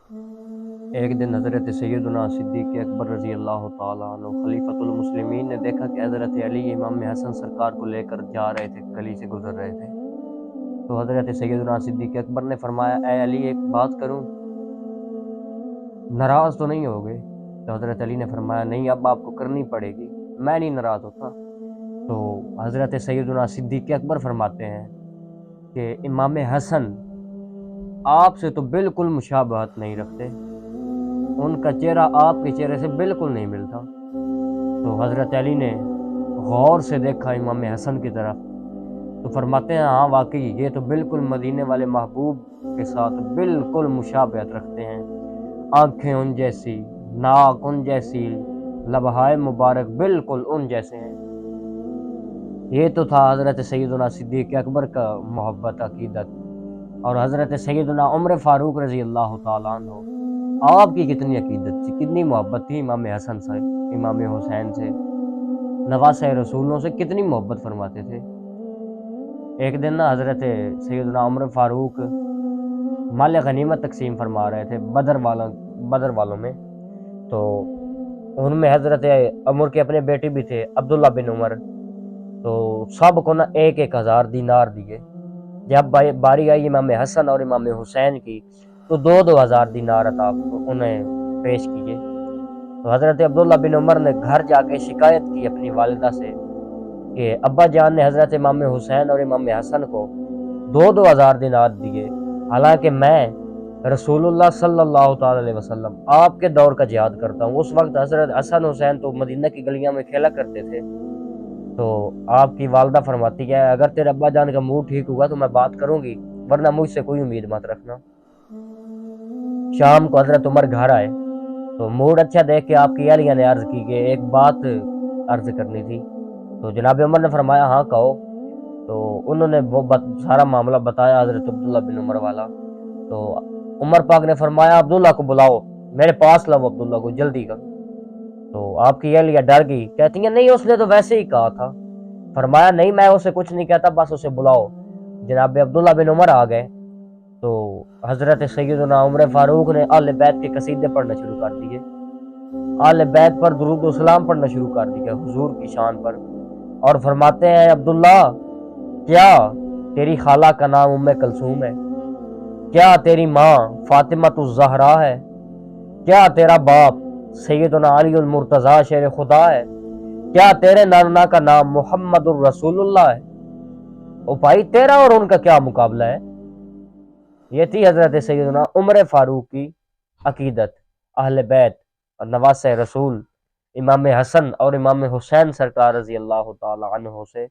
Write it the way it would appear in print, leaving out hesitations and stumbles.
ایک دن حضرت سیدنا صدیق اکبر رضی اللہ تعالیٰ عنہ خلیفۃ المسلمین نے دیکھا کہ حضرت علی امام حسن سرکار کو لے کر جا رہے تھے، گلی سے گزر رہے تھے۔ تو حضرت سیدنا صدیق اکبر نے فرمایا، اے علی ایک بات کروں، ناراض تو نہیں ہوگے؟ تو حضرت علی نے فرمایا، نہیں اب آپ کو کرنی پڑے گی، میں نہیں ناراض ہوتا۔ تو حضرت سیدنا صدیق اکبر فرماتے ہیں کہ امام حسن آپ سے تو بالکل مشابہت نہیں رکھتے، ان کا چہرہ آپ کے چہرے سے بالکل نہیں ملتا۔ تو حضرت علی نے غور سے دیکھا امام حسن کی طرف، تو فرماتے ہیں ہاں واقعی یہ تو بالکل مدینے والے محبوب کے ساتھ بالکل مشابہت رکھتے ہیں، آنکھیں ان جیسی، ناک ان جیسی، لبہائے مبارک بالکل ان جیسے ہیں۔ یہ تو تھا حضرت سیدنا صدیق اکبر کا محبت عقیدت۔ اور حضرت سیدنا عمر فاروق رضی اللہ تعالیٰ عنہ، آپ کی کتنی عقیدت تھی، کتنی محبت تھی امام حسن سے، امام حسین سے، نواسۂ رسولوں سے کتنی محبت فرماتے تھے۔ ایک دن نا حضرت سیدنا عمر فاروق مال غنیمت تقسیم فرما رہے تھے بدر والوں میں، تو ان میں حضرت عمر کے اپنے بیٹے بھی تھے عبداللہ بن عمر، تو سب کو نا 1,000 دینار دیے۔ جب باری آئی امام حسن اور امام حسین کی تو 2,000 دینار عطا انہیں پیش کیے۔ تو حضرت عبداللہ بن عمر نے گھر جا کے شکایت کی اپنی والدہ سے کہ ابا جان نے حضرت امام حسین اور امام حسن کو 2,000 دینار دیے، حالانکہ میں رسول اللہ صلی اللہ تعالی علیہ وسلم آپ کے دور کا جہاد کرتا ہوں۔ اس وقت حضرت حسن حسین تو مدینہ کی گلیاں میں کھیلا کرتے تھے۔ تو آپ کی والدہ فرماتی ہے اگر تیرے ابا جان کا موڈ ٹھیک ہوا تو میں بات کروں گی، ورنہ مجھ سے کوئی امید مت رکھنا۔ شام کو حضرت عمر گھر آئے تو موڈ اچھا دیکھ کے آپ کی اہلیہ نے عرض کی کہ ایک بات عرض کرنی تھی۔ تو جناب عمر نے فرمایا ہاں کہو۔ تو انہوں نے وہ سارا معاملہ بتایا حضرت عبداللہ بن عمر والا۔ تو عمر پاک نے فرمایا عبداللہ کو بلاؤ، میرے پاس لاؤ عبداللہ کو جلدی کا۔ تو آپ کی اہلیہ ڈر گئی، کہتی ہیں نہیں اس نے تو ویسے ہی کہا تھا۔ فرمایا نہیں میں اسے کچھ نہیں کہتا، بس اسے بلاؤ۔ جناب عبداللہ بن عمر آ گئے تو حضرت سیدنا عمر فاروق نے اہل بیت کے قصیدے پڑھنا شروع کر دیے، اہل بیت پر درود و سلام پڑھنا شروع کر دیا حضور کی شان پر، اور فرماتے ہیں عبداللہ کیا تیری خالہ کا نام ام کلثوم ہے؟ کیا تیری ماں فاطمۃ الزہرا ہے؟ کیا تیرا باپ سیدنا علی المرتضیٰ شیر خدا ہے؟ کیا تیرے نانا کا نام محمد الرسول اللہ ہے؟ او بھائی تیرا اور ان کا کیا مقابلہ ہے؟ یہ تھی حضرت سیدنا عمر فاروق کی عقیدت اہل بیت اور نواسۂ رسول امام حسن اور امام حسین سرکار رضی اللہ تعالی عنہ سے۔